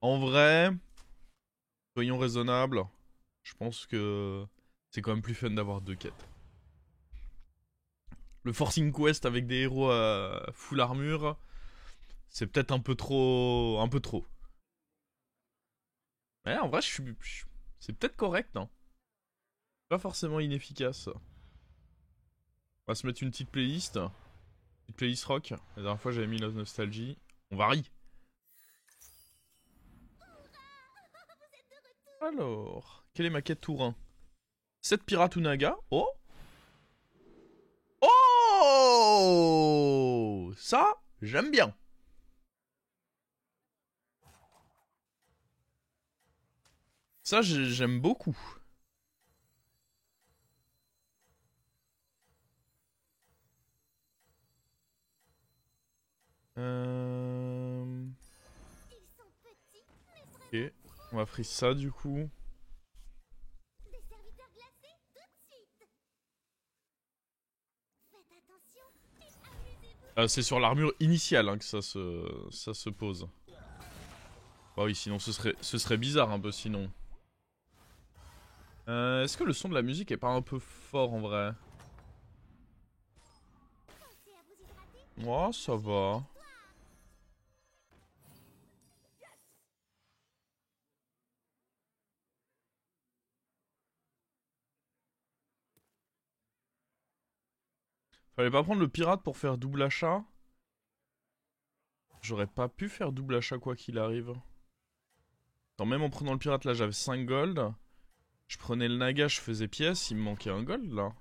En vrai, soyons raisonnables. Je pense que c'est quand même plus fun d'avoir deux quêtes. Le Forcing Quest avec des héros à full armure, c'est peut-être un peu trop. Un peu trop. Ouais, en vrai, c'est peut-être correct, hein. Pas forcément inefficace. On va se mettre une petite playlist. Une playlist rock. La dernière fois, j'avais mis la nostalgie. On varie. Alors, quelle est ma quête Tourin? 7 pirates ou naga. Oh. Oh, ça, j'aime bien. Ça, j'aime beaucoup. Euh... Ok, on va freeze ça du coup. C'est sur l'armure initiale hein, que ça se pose. Bah oui, sinon ce serait bizarre un peu sinon. Est-ce que le son de la musique est pas un peu fort en vrai? Moi, ça va. Fallait pas prendre le pirate pour faire double achat. J'aurais pas pu faire double achat quoi qu'il arrive. Attends, même en prenant le pirate là j'avais 5 gold. Je prenais le naga, je faisais pièce, il me manquait un gold là.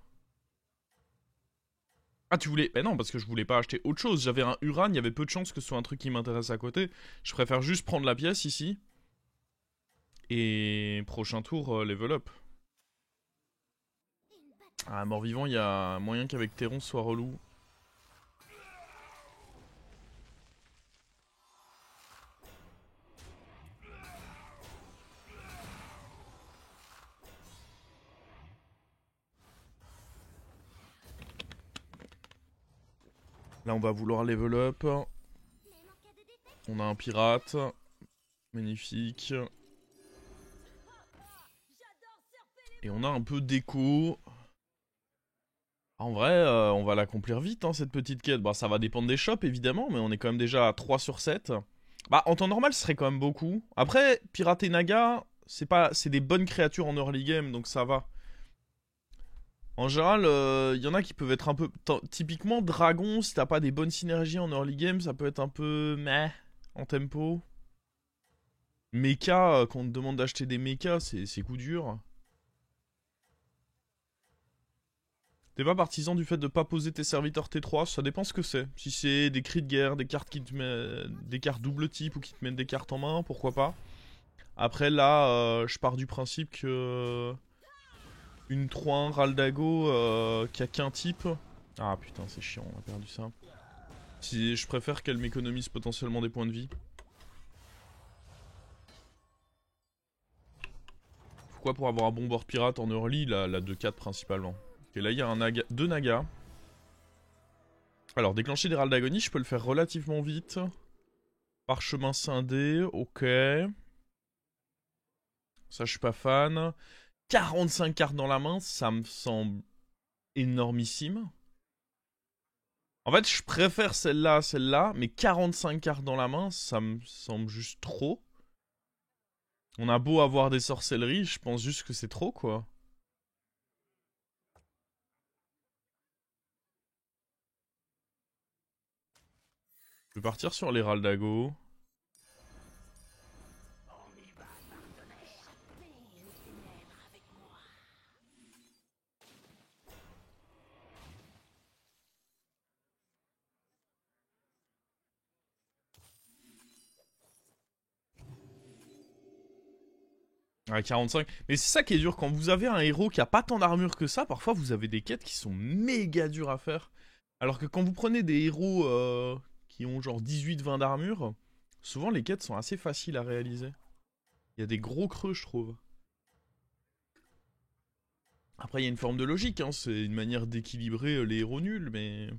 Ah tu voulais... Ben non parce que je voulais pas acheter autre chose. J'avais un Uran, il y avait peu de chances que ce soit un truc qui m'intéresse à côté. Je préfère juste prendre la pièce ici. Et prochain tour, level up. Ah mort-vivant, il y a moyen qu'avec Théron ce soit relou. Là on va vouloir level up. On a un pirate. Magnifique. Et on a un peu d'écho. En vrai, on va l'accomplir vite, hein, cette petite quête. Bah, ça va dépendre des shops, évidemment, mais on est quand même déjà à 3 sur 7. Bah, en temps normal, ce serait quand même beaucoup. Après, Pirate et Naga, c'est des bonnes créatures en early game, donc ça va. En général, il y en a qui peuvent être un peu... Typiquement, Dragon, si t'as pas des bonnes synergies en early game, ça peut être un peu... meh, en tempo. Mecha, quand on te demande d'acheter des mechas, c'est coup dur. T'es pas partisan du fait de pas poser tes serviteurs T3, ça dépend ce que c'est. Si c'est des cris de guerre, des cartes qui te mettent des cartes double type ou qui te mettent des cartes en main, pourquoi pas. Après là, je pars du principe que une 3-1 Raldago qui a qu'un type. Ah putain, c'est chiant, on a perdu ça. Si je préfère qu'elle m'économise potentiellement des points de vie. Pourquoi pour avoir un bon board pirate en early, la 2-4 principalement. Ok, là il y a deux nagas. Alors déclencher des Raldagonis, je peux le faire relativement vite. Parchemin scindé, ok. Ça, je suis pas fan. 45 cartes dans la main, ça me semble énormissime. En fait, je préfère celle-là à celle-là, mais 45 cartes dans la main, ça me semble juste trop. On a beau avoir des sorcelleries, je pense juste que c'est trop, quoi. Je vais partir sur les Raldago. À 45. Mais c'est ça qui est dur, quand vous avez un héros qui a pas tant d'armure que ça, parfois vous avez des quêtes qui sont méga dures à faire. Alors que quand vous prenez des héros qui ont genre 18-20 d'armure, souvent les quêtes sont assez faciles à réaliser. Il y a des gros creux, je trouve. Après, il y a une forme de logique, hein, c'est une manière d'équilibrer les héros nuls, mais...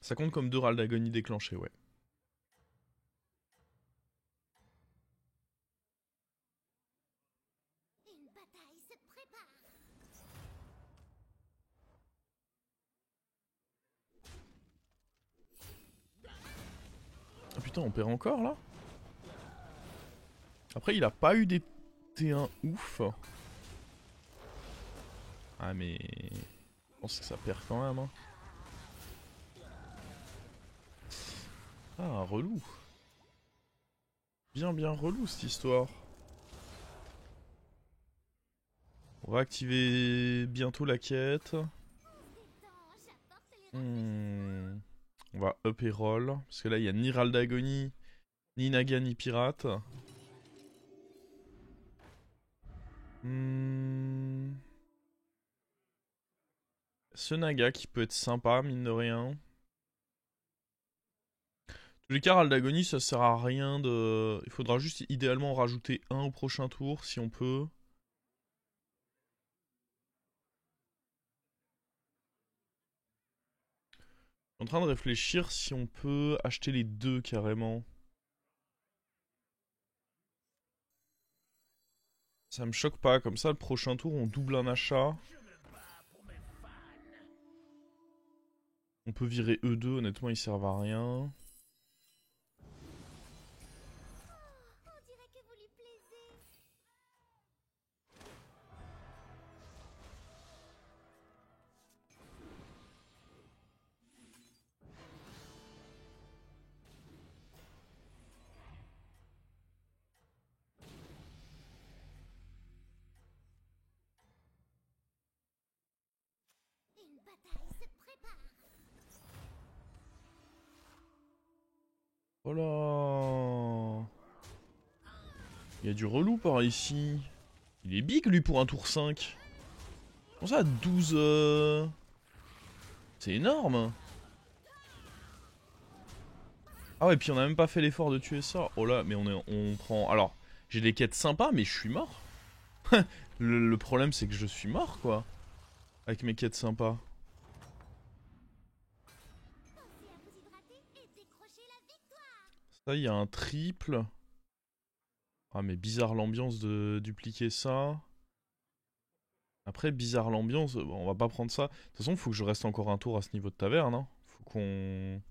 Ça compte comme 2 râles d'agonie déclenchés, ouais. Ah putain, on perd encore là? Après, il a pas eu des T1 ouf. Ah mais... Je pense que ça perd quand même, hein. Ah, relou. Bien relou cette histoire. On va activer bientôt la quête. On va up et roll. Parce que là, il y a ni râle d'agonie, ni naga, ni pirate. Ce naga qui peut être sympa, mine de rien. Tous les cas, râle d'agonie, ça sert à rien de... Il faudra juste idéalement en rajouter un au prochain tour, si on peut. Je suis en train de réfléchir si on peut acheter les deux carrément. Ça me choque pas, comme ça le prochain tour on double un achat. On peut virer E2, honnêtement ils servent à rien. Oh là! Il y a du relou par ici. Il est big lui pour un tour 5. Comment ça 12 C'est énorme. Ah ouais, puis on a même pas fait l'effort de tuer ça. Oh là, mais on prend... Alors, j'ai des quêtes sympas, mais je suis mort. le problème, c'est que je suis mort, quoi. Avec mes quêtes sympas. Ça, il y a un triple. Ah, mais bizarre l'ambiance de dupliquer ça. Après, bizarre l'ambiance, bon, on va pas prendre ça. De toute façon, faut que je reste encore un tour à ce niveau de taverne. Hein. Faut qu'on...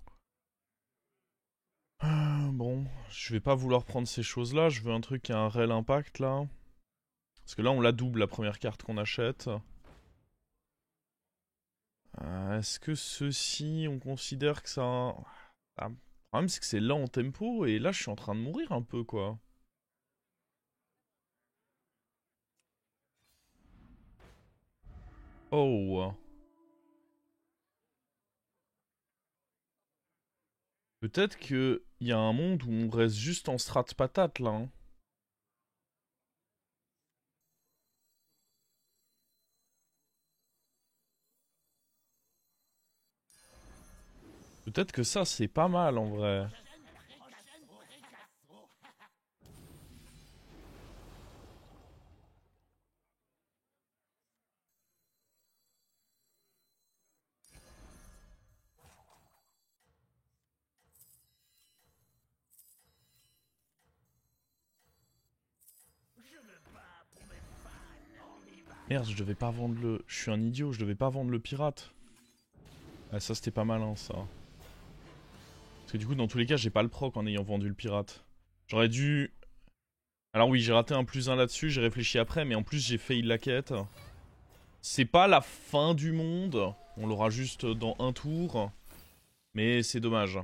Bon, je vais pas vouloir prendre ces choses-là. Je veux un truc qui a un réel impact, là. Parce que là, on la double, la première carte qu'on achète. Est-ce que ceci, on considère que ça... Ah, le problème, c'est que c'est lent en tempo, et là, je suis en train de mourir un peu, quoi. Oh. Peut-être que il y a un monde où on reste juste en strat patate, là. Hein. Peut-être que ça, c'est pas mal, en vrai. Merde, je devais pas vendre le... Je suis un idiot, je devais pas vendre le pirate. Ah, ça, c'était pas malin, ça. Parce que du coup, dans tous les cas, j'ai pas le proc en ayant vendu le pirate. J'aurais dû... Alors oui, j'ai raté un +1 là-dessus, j'ai réfléchi après, mais en plus, j'ai failli la quête. C'est pas la fin du monde. On l'aura juste dans un tour. Mais c'est dommage.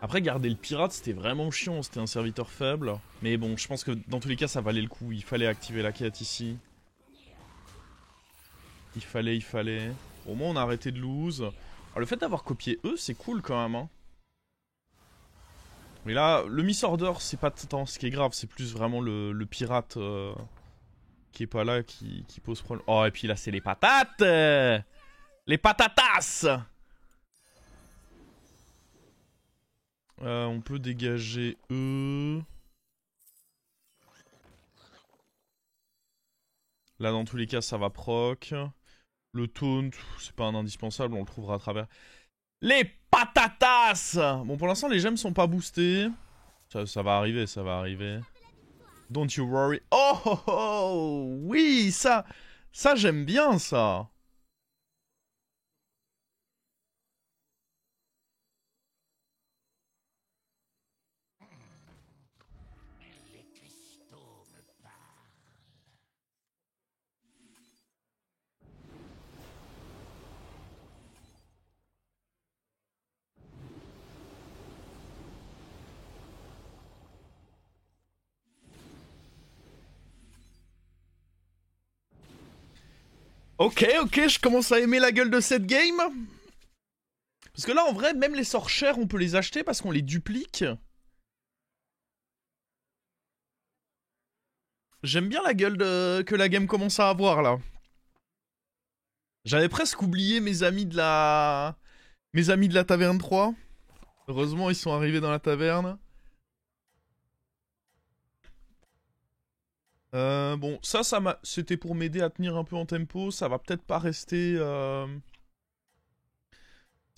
Après, garder le pirate, c'était vraiment chiant. C'était un serviteur faible. Mais bon, je pense que dans tous les cas, ça valait le coup. Il fallait activer la quête ici. Il fallait. Au moins, on a arrêté de lose. Alors, le fait d'avoir copié eux, c'est cool quand même. Hein. Mais là, le Miss Order, c'est pas tant ce qui est grave. C'est plus vraiment le pirate qui est pas là qui pose problème. Oh, et puis là, c'est les patates les patatas. On peut dégager eux. Là, dans tous les cas, ça va proc. Le taunt, c'est pas un indispensable, on le trouvera à travers. Les patatas! Bon, pour l'instant, les gemmes sont pas boostées. Ça va arriver, ça va arriver. Don't you worry. Oh, oh, oh! Oui, ça j'aime bien, ça. Ok, je commence à aimer la gueule de cette game. Parce que là, en vrai, même les sorts chers, on peut les acheter parce qu'on les duplique. J'aime bien la gueule que la game commence à avoir, là. J'avais presque oublié mes amis de la... Mes amis de la taverne 3. Heureusement, ils sont arrivés dans la taverne. Bon, c'était pour m'aider à tenir un peu en tempo. Ça va peut-être pas rester... Ça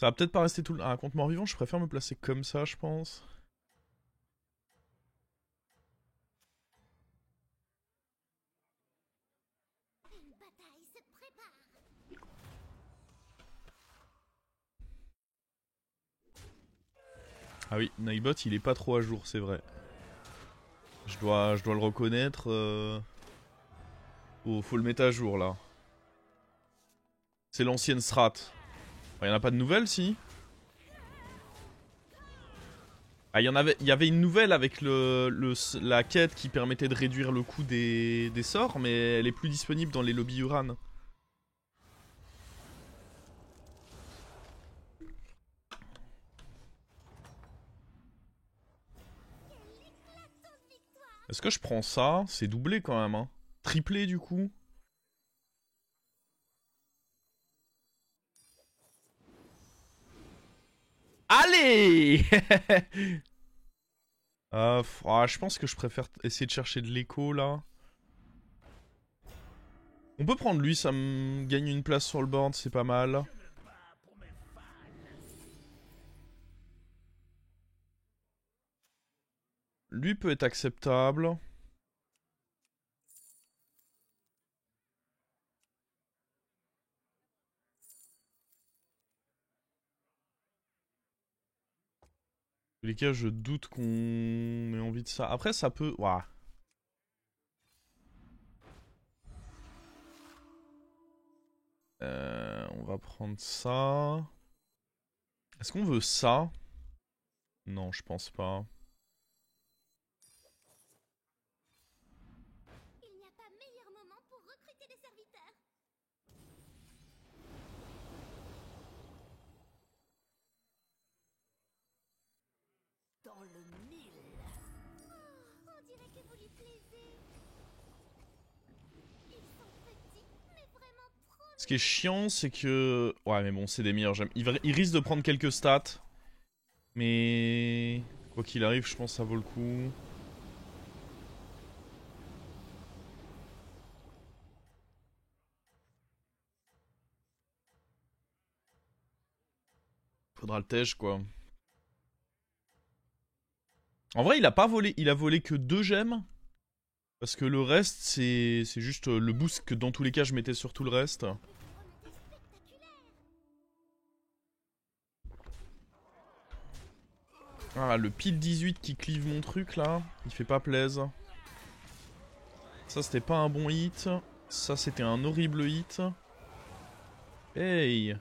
va peut-être pas rester tout le... Ah, contre mort-vivant, je préfère me placer comme ça, je pense. Ah oui, Nightbot, il est pas trop à jour, c'est vrai. Je dois le reconnaître. Faut le mettre à jour, là. C'est l'ancienne strat. Il y en a pas de nouvelles, si? Ah, il y avait une nouvelle avec la quête qui permettait de réduire le coût des sorts, mais elle est plus disponible dans les lobbies Uran. Est-ce que je prends ça? C'est doublé quand même, hein. Triplé du coup. Allez. Je pense que je préfère essayer de chercher de l'écho là. On peut prendre lui, ça me gagne une place sur le board, c'est pas mal. Lui peut être acceptable. Dans tous les cas, je doute qu'on ait envie de ça. Après, ça peut... Ouah. On va prendre ça. Est-ce qu'on veut ça? Non, je pense pas. Ce qui est chiant, c'est que... Ouais, mais bon, c'est des meilleurs gemmes. Il risque de prendre quelques stats. Mais... Quoi qu'il arrive, je pense que ça vaut le coup. Faudra le tège, quoi. En vrai, il a pas volé. Il a volé que 2 gemmes. Parce que le reste, c'est juste le boost que dans tous les cas, je mettais sur tout le reste. Ah, le pile 18 qui clive mon truc, là. Il fait pas plaise. Ça, c'était pas un bon hit. Ça, c'était un horrible hit. Hey.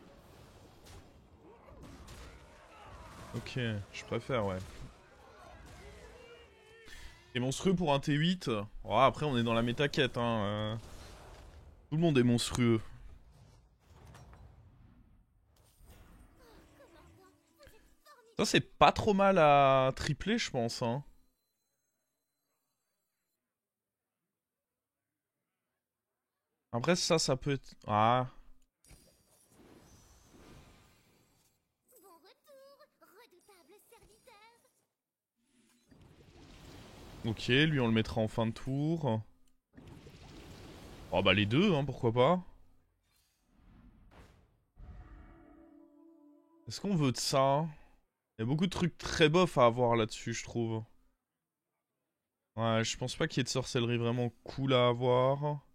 Ok, je préfère, ouais. Et monstrueux pour un T8. Oh, après, on est dans la méta-quête, hein. Tout le monde est monstrueux. Ça, c'est pas trop mal à tripler, je pense, hein. Après, ça peut être... Ah. Ok, lui, on le mettra en fin de tour. Oh, bah, les deux, hein, pourquoi pas. Est-ce qu'on veut de ça? Il y a beaucoup de trucs très bof à avoir là-dessus, je trouve. Ouais, je pense pas qu'il y ait de sorcellerie vraiment cool à avoir.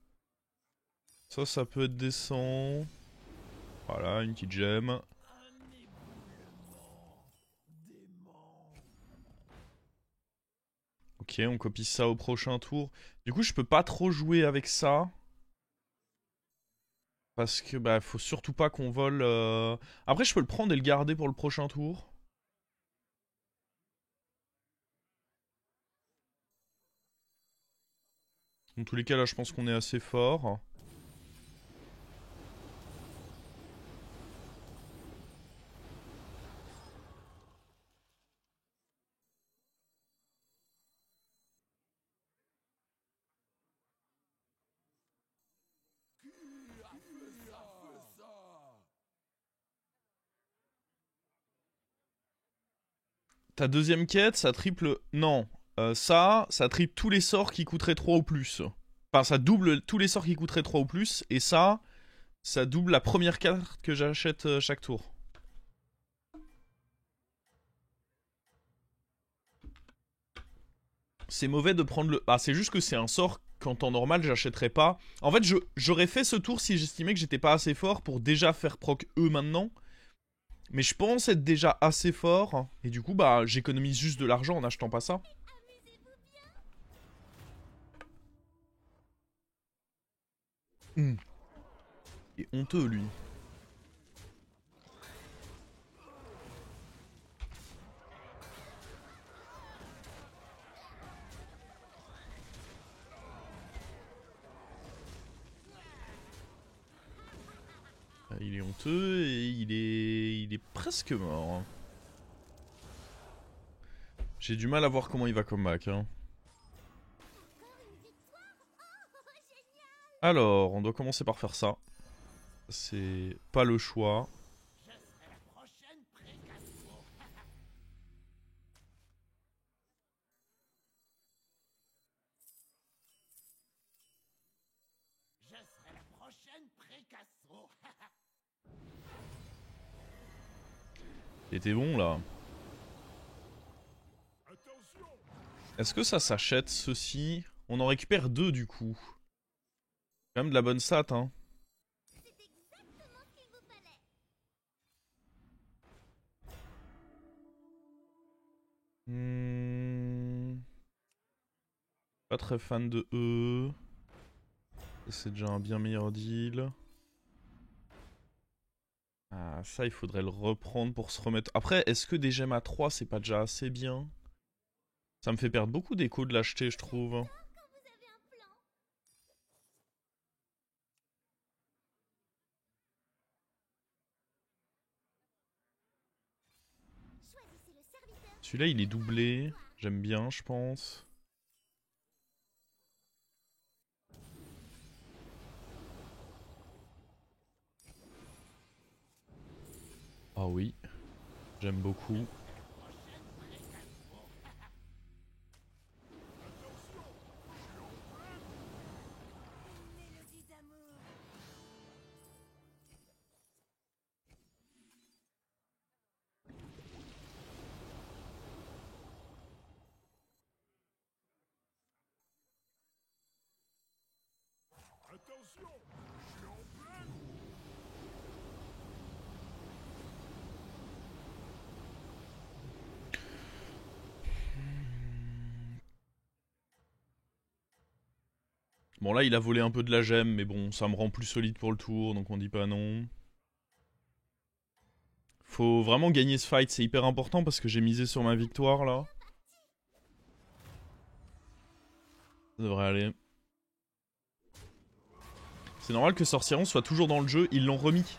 Ça peut être décent. Voilà, une petite gemme. Ok, on copie ça au prochain tour. Du coup, je peux pas trop jouer avec ça. Parce que, bah, faut surtout pas qu'on vole... Après, je peux le prendre et le garder pour le prochain tour. Dans tous les cas, là, je pense qu'on est assez fort. Ta deuxième quête, ça triple... Non. Ça triple tous les sorts qui coûteraient 3 ou plus. Enfin, ça double tous les sorts qui coûteraient 3 ou plus. Et ça double la première carte que j'achète chaque tour. C'est mauvais de prendre le... Ah, c'est juste que c'est un sort qu'en temps normal, j'achèterais pas. En fait, j'aurais fait ce tour si j'estimais que j'étais pas assez fort pour déjà faire proc eux maintenant. Mais je pense être déjà assez fort. Et du coup, bah, j'économise juste de l'argent en achetant pas ça. Il est honteux, lui. Il est honteux et il est presque mort. J'ai du mal à voir comment il va comeback. Hein. Alors, on doit commencer par faire ça. C'est pas le choix. Il était bon là. Est-ce que ça s'achète ceci? On en récupère 2 du coup. Quand même de la bonne stat hein. Pas très fan de eux. C'est déjà un bien meilleur deal. Ah, ça, il faudrait le reprendre pour se remettre. Après, est-ce que des gemmes à 3, c'est pas déjà assez bien? Ça me fait perdre beaucoup d'écho de l'acheter, je trouve. Celui-là, il est doublé. J'aime bien, je pense. Ah oui. J'aime beaucoup. Bon là il a volé un peu de la gemme mais bon ça me rend plus solide pour le tour donc on dit pas non. Faut vraiment gagner ce fight, c'est hyper important parce que j'ai misé sur ma victoire là. Ça devrait aller. C'est normal que Sorcieron soit toujours dans le jeu, ils l'ont remis.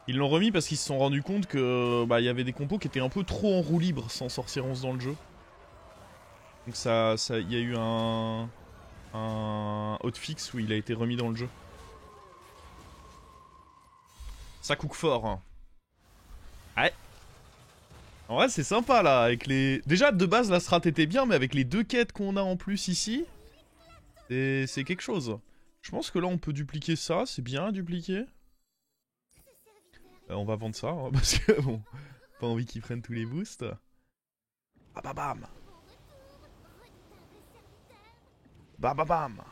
Ils l'ont remis parce qu'ils se sont rendus compte que bah, y avait des compos qui étaient un peu trop en roue libre sans Sorcieron dans le jeu. Donc y a eu un hotfix où il a été remis dans le jeu. Ça cook fort. Hein. Ouais. En vrai, c'est sympa là. Avec les... Déjà, de base, la strat était bien, mais avec les 2 quêtes qu'on a en plus ici, c'est quelque chose. Je pense que là, on peut dupliquer ça. C'est bien à dupliquer. On va vendre ça, hein, parce que bon, pas envie qu'ils prennent tous les boosts. Ah bah bam. Bah bah bam.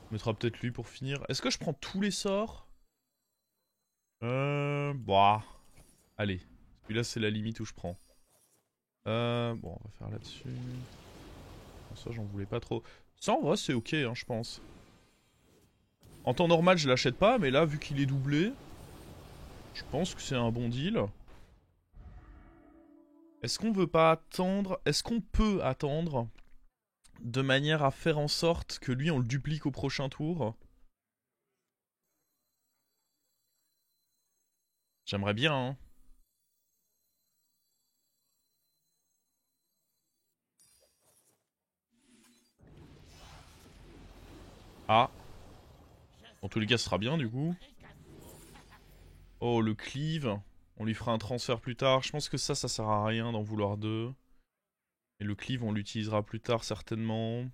On mettra peut-être lui pour finir. Est-ce que je prends tous les sorts? Bah. Allez. Celui-là, c'est la limite où je prends. Bon, on va faire là-dessus. Ça, j'en voulais pas trop. Ça, en vrai, c'est ok, hein, je pense. En temps normal, je l'achète pas, mais là, vu qu'il est doublé, je pense que c'est un bon deal. Est-ce qu'on veut pas attendre? Est-ce qu'on peut attendre de manière à faire en sorte que lui, on le duplique au prochain tour? J'aimerais bien, hein. Ah. Dans tous les cas, ce sera bien, du coup. Oh, le cleave. On lui fera un transfert plus tard. Je pense que ça sert à rien d'en vouloir deux. Et le cleave, on l'utilisera plus tard, certainement.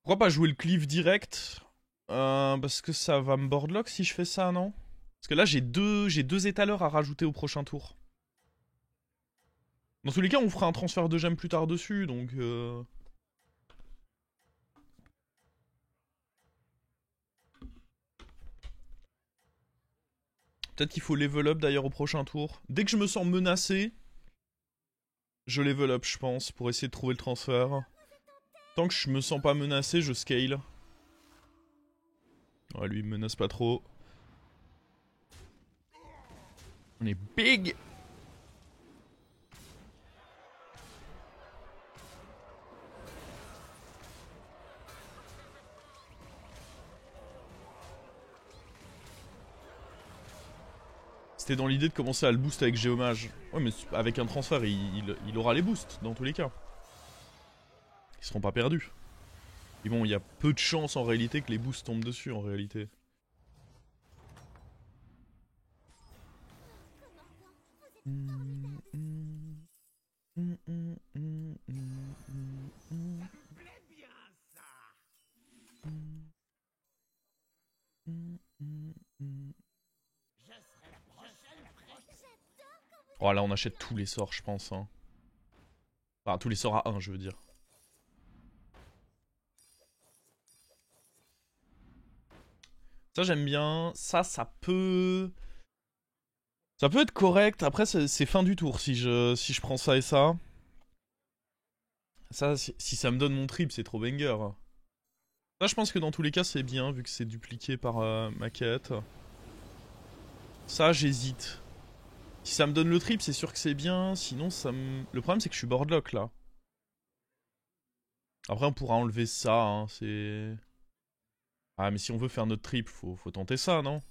Pourquoi pas jouer le cleave direct? Parce que ça va me boardlock si je fais ça, non? Parce que là, j'ai deux étaleurs à rajouter au prochain tour. Dans tous les cas, on fera un transfert de gemmes plus tard dessus, donc... Peut-être qu'il faut level up d'ailleurs au prochain tour. Dès que je me sens menacé, je level up, je pense, pour essayer de trouver le transfert. Tant que je me sens pas menacé, je scale. Ouais, lui, il me menace pas trop. On est big! C'était dans l'idée de commencer à le boost avec Géomage. Ouais, mais avec un transfert, il aura les boosts, dans tous les cas. Ils seront pas perdus. Et bon, il y a peu de chances en réalité que les boosts tombent dessus, en réalité. Oh là, on achète tous les sorts, je pense. Hein. Enfin, tous les sorts à 1, je veux dire. Ça, j'aime bien. Ça peut... Ça peut être correct. Après, c'est fin du tour si je prends ça et ça. Ça, si ça me donne mon trip, c'est trop banger. Ça, je pense que dans tous les cas, c'est bien, vu que c'est dupliqué par ma quête. Ça, j'hésite. Si ça me donne le trip, c'est sûr que c'est bien. Sinon, ça me... Le problème, c'est que je suis boardlock, là. Après, on pourra enlever ça, hein, c'est... Ah, mais si on veut faire notre trip, faut tenter ça, non?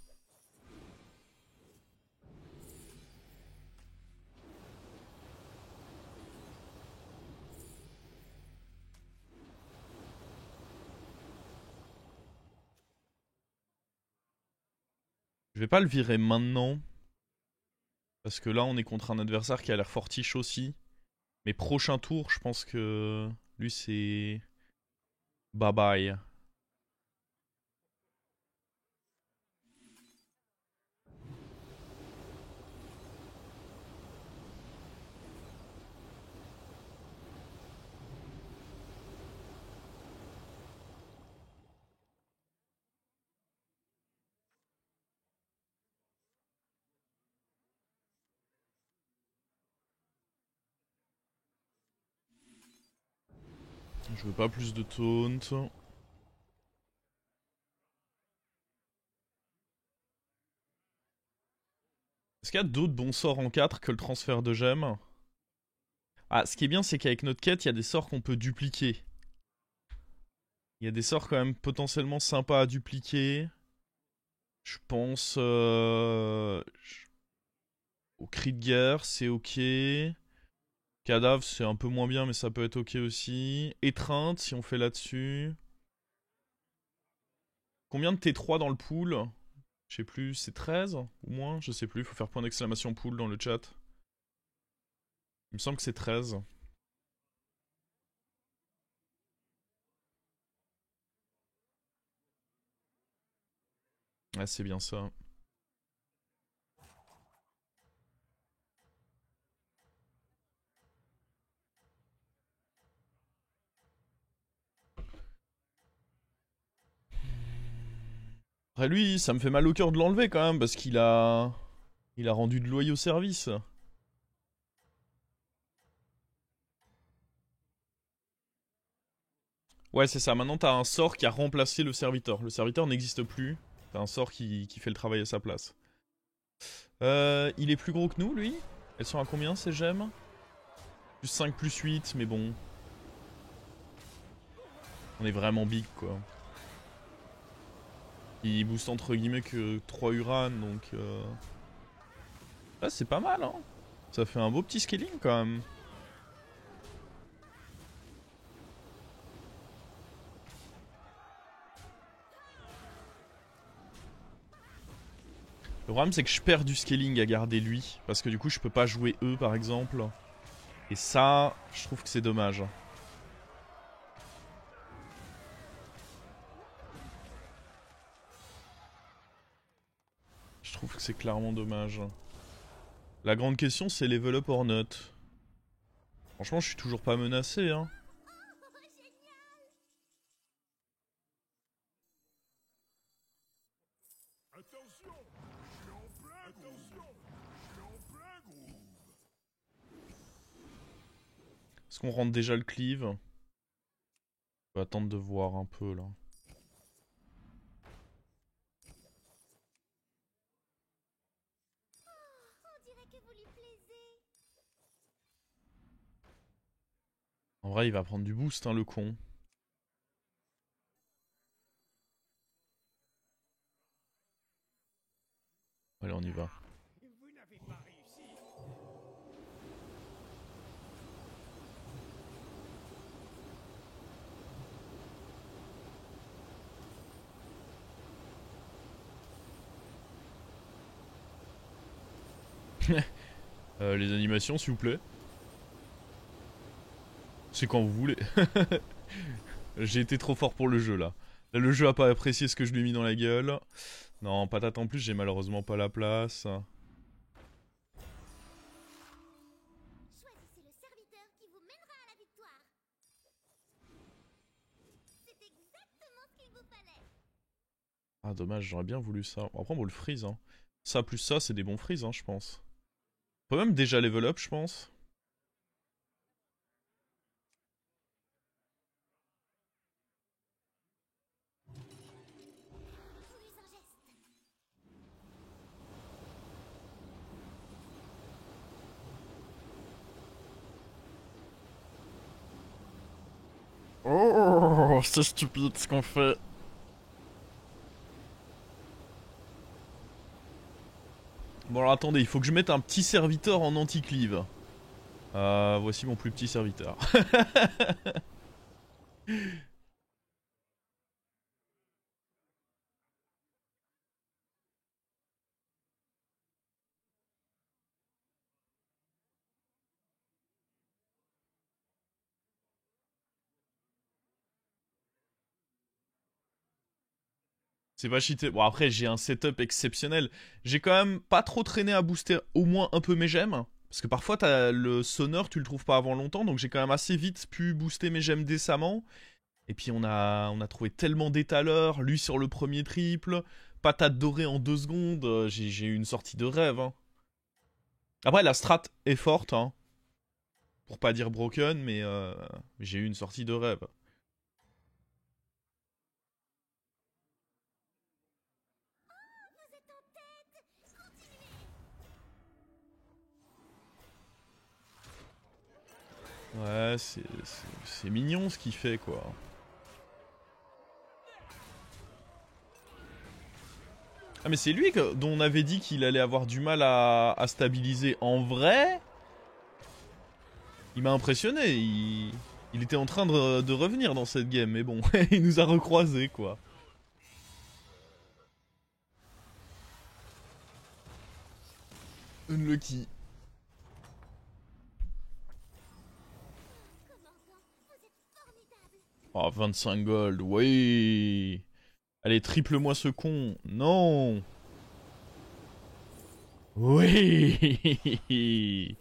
Je vais pas le virer maintenant. Parce que là, on est contre un adversaire qui a l'air fortiche aussi. Mais prochain tour, je pense que... Lui, c'est... Bye bye. Je veux pas plus de taunt. Est-ce qu'il y a d'autres bons sorts en 4 que le transfert de gemmes? Ah, ce qui est bien, c'est qu'avec notre quête, il y a des sorts qu'on peut dupliquer. Il y a des sorts quand même potentiellement sympas à dupliquer. Je pense au cri de guerre, c'est ok. Cadavre, c'est un peu moins bien, mais ça peut être ok aussi. Étreinte, si on fait là-dessus. Combien de T3 dans le pool? Je sais plus, c'est 13 ou moins? Je sais plus, faut faire point d'exclamation pool dans le chat. Il me semble que c'est 13. Ah, c'est bien ça. Après lui, ça me fait mal au cœur de l'enlever quand même, parce qu'il a... Il a rendu de loyaux services. Ouais, c'est ça. Maintenant, t'as un sort qui a remplacé le serviteur. Le serviteur n'existe plus. T'as un sort qui fait le travail à sa place. Il est plus gros que nous, lui? Elles sont à combien, ces gemmes? Plus 5, plus 8, mais bon. On est vraiment big, quoi. Il booste entre guillemets que 3 Uran, donc... Ah, c'est pas mal, hein. Ça fait un beau petit scaling, quand même. Le problème, c'est que je perds du scaling à garder lui. Parce que du coup, je peux pas jouer eux, par exemple. Et ça, je trouve que c'est dommage. Je trouve que c'est clairement dommage. La grande question, c'est level up or not. Franchement, je suis toujours pas menacé, hein. Est-ce qu'on rentre déjà le cleave? On va attendre de voir un peu, là. En vrai, il va prendre du boost, hein, le con. Allez, on y va. Les animations, s'il vous plaît. C'est quand vous voulez. J'ai été trop fort pour le jeu, là. Là, le jeu a pas apprécié ce que je lui ai mis dans la gueule. Non, patate en plus, j'ai malheureusement pas la place. Ah, dommage, j'aurais bien voulu ça. Bon, après, on va le freeze, hein. Ça plus ça, c'est des bons freeze, hein, je pense. On peut même déjà level up, je pense. Oh, c'est stupide ce qu'on fait. Bon alors attendez, il faut que je mette un petit serviteur en anti-cleave. Voici mon plus petit serviteur. C'est pas cheaté. Bon après j'ai un setup exceptionnel. J'ai quand même pas trop traîné à booster au moins un peu mes gemmes. Parce que parfois le sonneur tu le trouves pas avant longtemps. Donc j'ai quand même assez vite pu booster mes gemmes décemment. Et puis on a trouvé tellement d'étaleurs. Lui sur le premier triple. Patate dorée en 2 secondes. J'ai eu une sortie de rêve. Hein. Après la strat est forte. Hein. Pour pas dire broken. Mais j'ai eu une sortie de rêve. Ouais, c'est mignon ce qu'il fait, quoi. Ah mais c'est lui dont on avait dit qu'il allait avoir du mal à stabiliser. En vrai, il m'a impressionné. Il était en train de revenir dans cette game, mais bon, il nous a recroisés quoi. Unlucky. Oh, 25 gold, oui. Allez, triple-moi ce con. Non. Oui.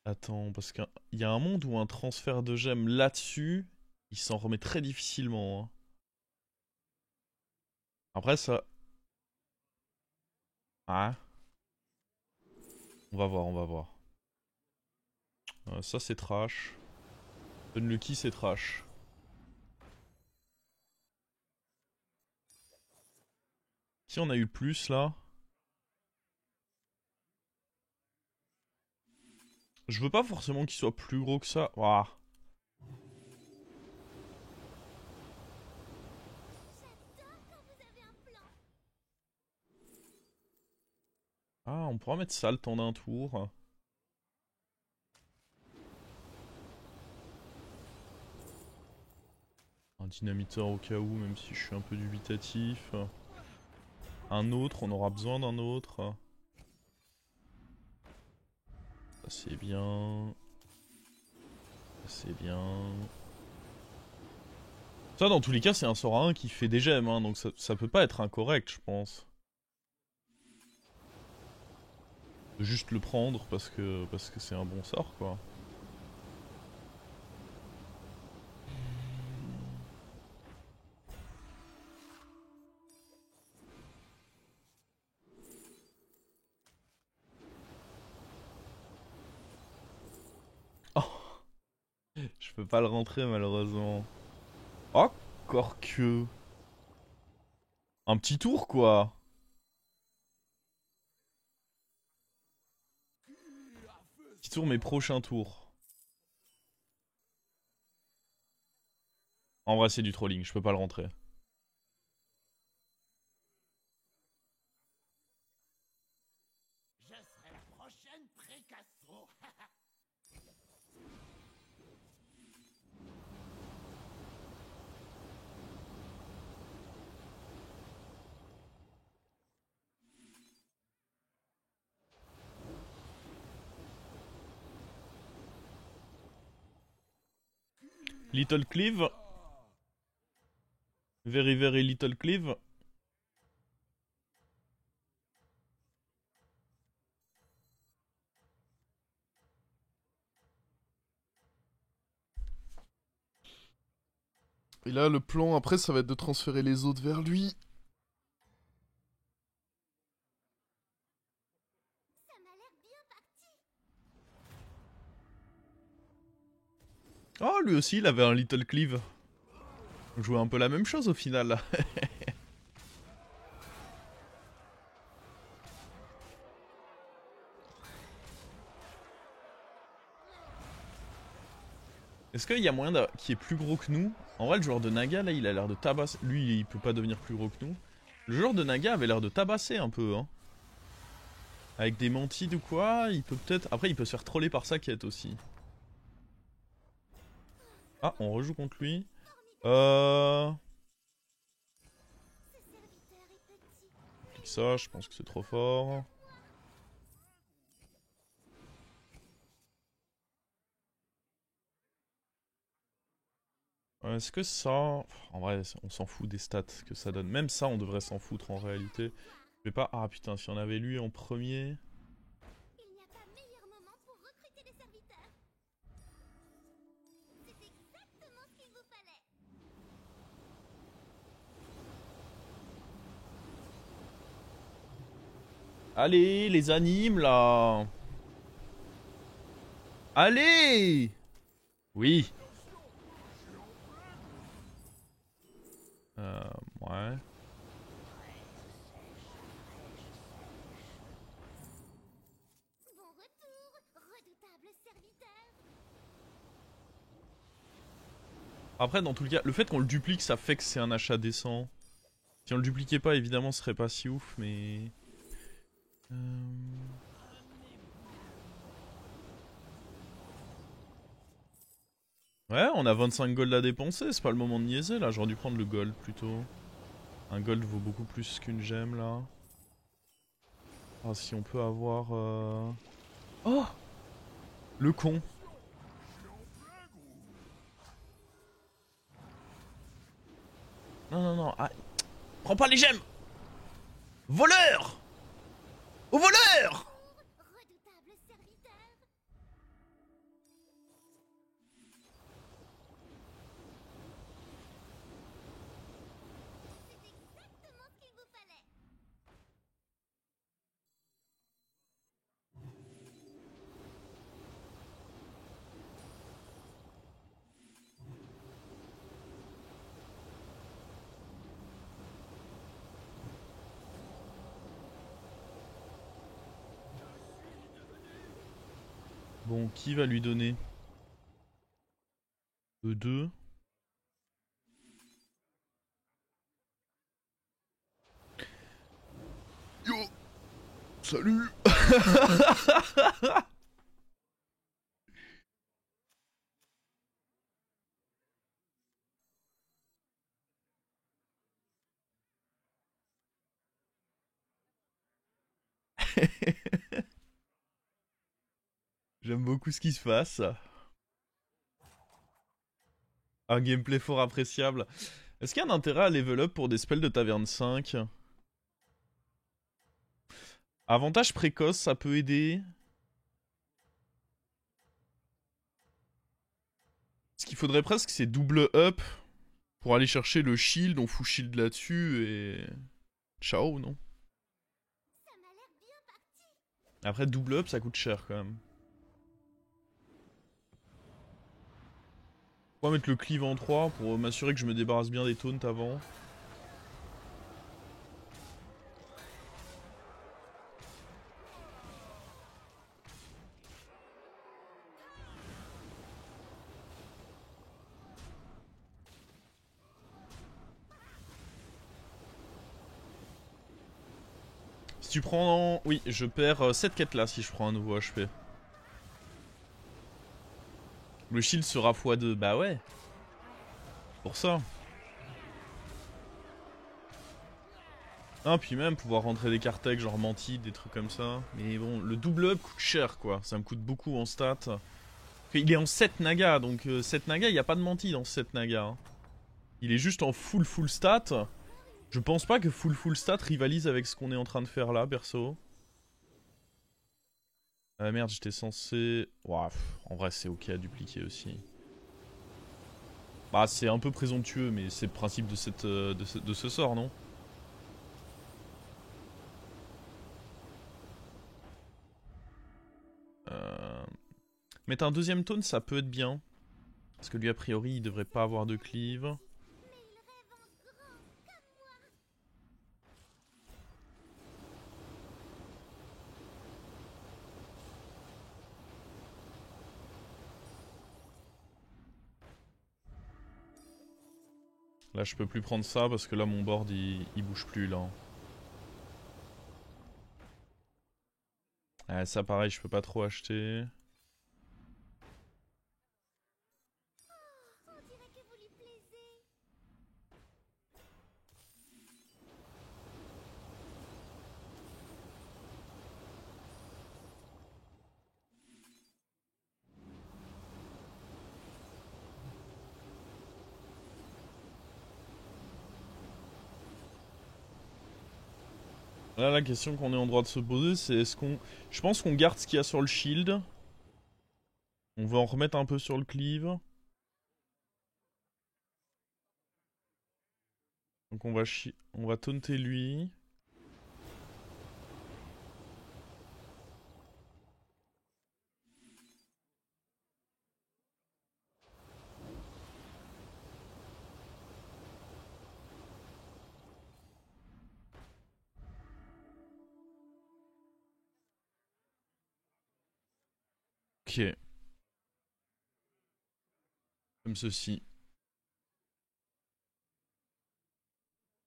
Attends, parce qu'il y a un monde où un transfert de gemmes là-dessus, il s'en remet très difficilement. Hein. Après ça... Ah. On va voir, on va voir. Ça c'est trash. Unlucky c'est trash. Qui on a eu le plus là? Je veux pas forcément qu'il soit plus gros que ça. Ouah. Ah, on pourra mettre ça le temps d'un tour. Un dynamiteur au cas où, même si je suis un peu dubitatif. Un autre, on aura besoin d'un autre. Ça c'est bien. Ça c'est bien. Ça dans tous les cas c'est un sort à 1 qui fait des gemmes, hein, donc ça peut pas être incorrect je pense. De juste le prendre parce que c'est un bon sort quoi. Oh, je peux pas le rentrer malheureusement. Oh, encore que... Un petit tour quoi. Petit tour mais prochain tour. En vrai c'est du trolling, je peux pas le rentrer. Little Cleave. Very very little Cleave. Et là, le plan après, ça va être de transférer les autres vers lui. Oh, lui aussi, il avait un Little Cleave. On jouait un peu la même chose au final. Est-ce qu'il y a moyen qui est plus gros que nous? En vrai, le joueur de Naga, là, il a l'air de tabasser. Lui, il peut pas devenir plus gros que nous. Le joueur de Naga avait l'air de tabasser un peu, hein. Avec des mantides ou quoi, il peut peut-être... Après, il peut se faire troller par sa quête aussi. Ah, on rejoue contre lui. Clique ça, je pense que c'est trop fort. Est-ce que ça... En vrai, on s'en fout des stats que ça donne. Même ça, on devrait s'en foutre en réalité. Je vais pas... Ah putain, si on avait lui en premier... Allez, les animes là. Allez. Oui. Ouais. Après, dans tout le cas, le fait qu'on le duplique, ça fait que c'est un achat décent. Si on le dupliquait pas, évidemment, ce serait pas si ouf, mais... Ouais, on a 25 gold à dépenser, c'est pas le moment de niaiser là, j'aurais dû prendre le gold plutôt. Un gold vaut beaucoup plus qu'une gemme là. Ah, si on peut avoir... Oh, le con. Non, non, non, ah, prends pas les gemmes. Voleur. Au voleur. Redoutable serviteur. C'est exactement ce qu'il vous fallait. Bon, qui va lui donner E2. Yo. Salut. J'aime beaucoup ce qui se passe. Un gameplay fort appréciable. Est-ce qu'il y a un intérêt à level up pour des spells de taverne 5? Avantage précoce, ça peut aider. Ce qu'il faudrait presque, c'est double up pour aller chercher le shield. On fout shield là-dessus et... Ciao, non? Ça m'a l'air bien parti. Après, double up, ça coûte cher quand même. On va mettre le cleave en 3 pour m'assurer que je me débarrasse bien des taunts avant. Si tu prends... Oui, je perds 7 quêtes là si je prends un nouveau HP. Le shield sera x2. Bah ouais. Pour ça. Ah, puis même pouvoir rentrer des cartes avec genre Mantide, des trucs comme ça. Mais bon, le double up coûte cher quoi. Ça me coûte beaucoup en stats. Il est en 7 naga, donc 7 naga, il n'y a pas de Mantide dans 7 naga. Hein. Il est juste en full stat. Je pense pas que full stat rivalise avec ce qu'on est en train de faire là, perso. Ah merde, j'étais censé... Ouah, en vrai, c'est ok à dupliquer aussi. Bah, c'est un peu présomptueux, mais c'est le principe de, de ce sort, non? Mettre un deuxième taunt, ça peut être bien. Parce que lui, a priori, il devrait pas avoir de cleave. Mais il rêve en grand, comme moi. Là, je peux plus prendre ça parce que là, mon board, il bouge plus, là. Ah, ça, pareil, je peux pas trop acheter. On dirait que vous lui plaisez. Là, la question qu'on est en droit de se poser, c'est est-ce qu'on... Je pense qu'on garde ce qu'il y a sur le shield. On va en remettre un peu sur le cleave. Donc on va taunter lui. Ok. Comme ceci.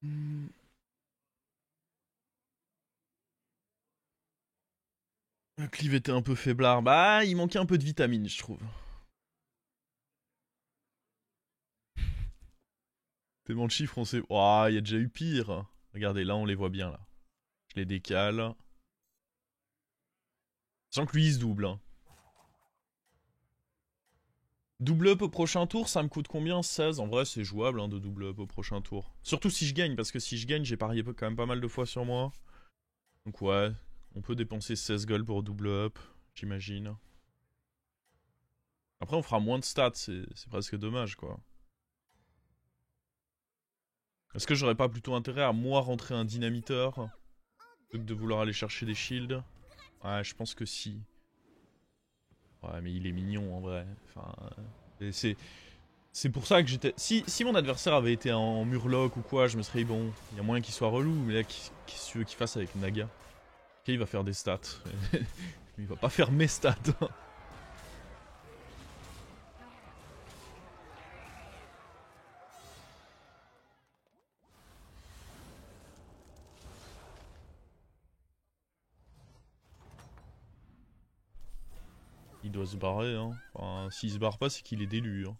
Le cleave était un peu faiblard. Bah, il manquait un peu de vitamine, je trouve. Tellement de chiffres, on sait. Oh, il y a déjà eu pire. Regardez, là, on les voit bien, là. Je les décale. Sans que lui, il se double. Hein. Double up au prochain tour, ça me coûte combien? 16. En vrai, c'est jouable hein, de double up au prochain tour. Surtout si je gagne, parce que si je gagne, j'ai parié quand même pas mal de fois sur moi. Donc ouais, on peut dépenser 16 gold pour double up, j'imagine. Après, on fera moins de stats, c'est presque dommage, quoi. Est-ce que j'aurais pas plutôt intérêt à moi rentrer un dynamiteur plutôt que de vouloir aller chercher des shields? Ouais, je pense que si. Ouais, mais il est mignon en vrai. Enfin, c'est pour ça que j'étais. Si mon adversaire avait été en murloc ou quoi, je me serais dit bon, il y a moyen qu'il soit relou, mais là, qu'est-ce que tu veux qu'il fasse avec Naga? Ok, il va faire des stats. Il va pas faire mes stats. Il doit se barrer, hein. Enfin, s'il se barre pas, c'est qu'il est délu. Hein.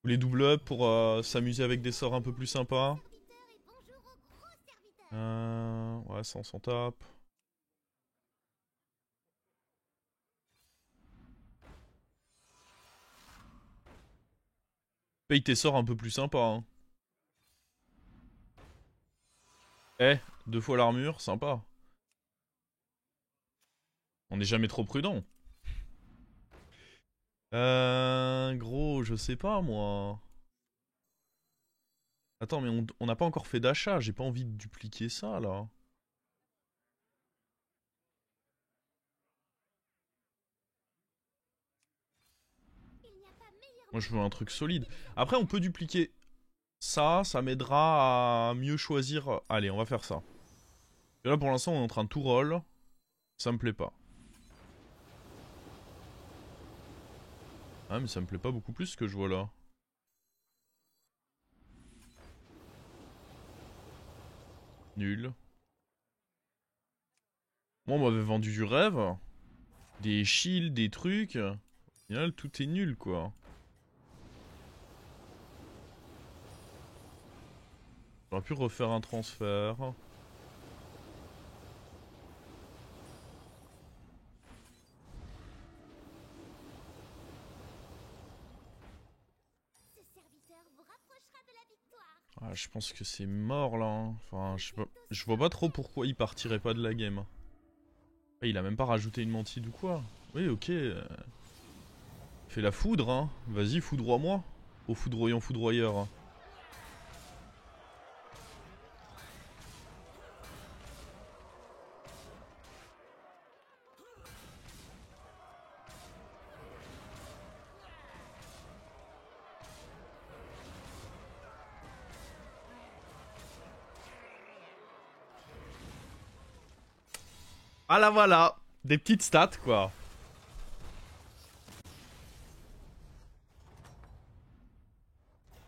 Vous les double up pour s'amuser avec des sorts un peu plus sympas. Ouais, ça on s'en tape. Paye tes sorts un peu plus sympas. Hein. Eh, 2 fois l'armure, sympa. On n'est jamais trop prudent. Gros, je sais pas moi. Attends, mais on n'a pas encore fait d'achat, j'ai pas envie de dupliquer ça là. Moi je veux un truc solide. Après on peut dupliquer ça, ça m'aidera à mieux choisir. Allez, on va faire ça. Et là pour l'instant on est en train de tout roll. Ça me plaît pas. Ah mais ça me plaît pas beaucoup plus ce que je vois là. Nul. Moi on m'avait vendu du rêve. Des shields, des trucs. Au final tout est nul quoi. J'aurais pu refaire un transfert. Ah, je pense que c'est mort là. Hein. Enfin, je vois pas trop pourquoi il partirait pas de la game. Ah, il a même pas rajouté une mantide ou quoi. Oui, ok. Fais la foudre, hein. Vas-y, foudroie-moi. Au foudroyant foudroyeur. Hein. Ah là voilà. Des petites stats quoi.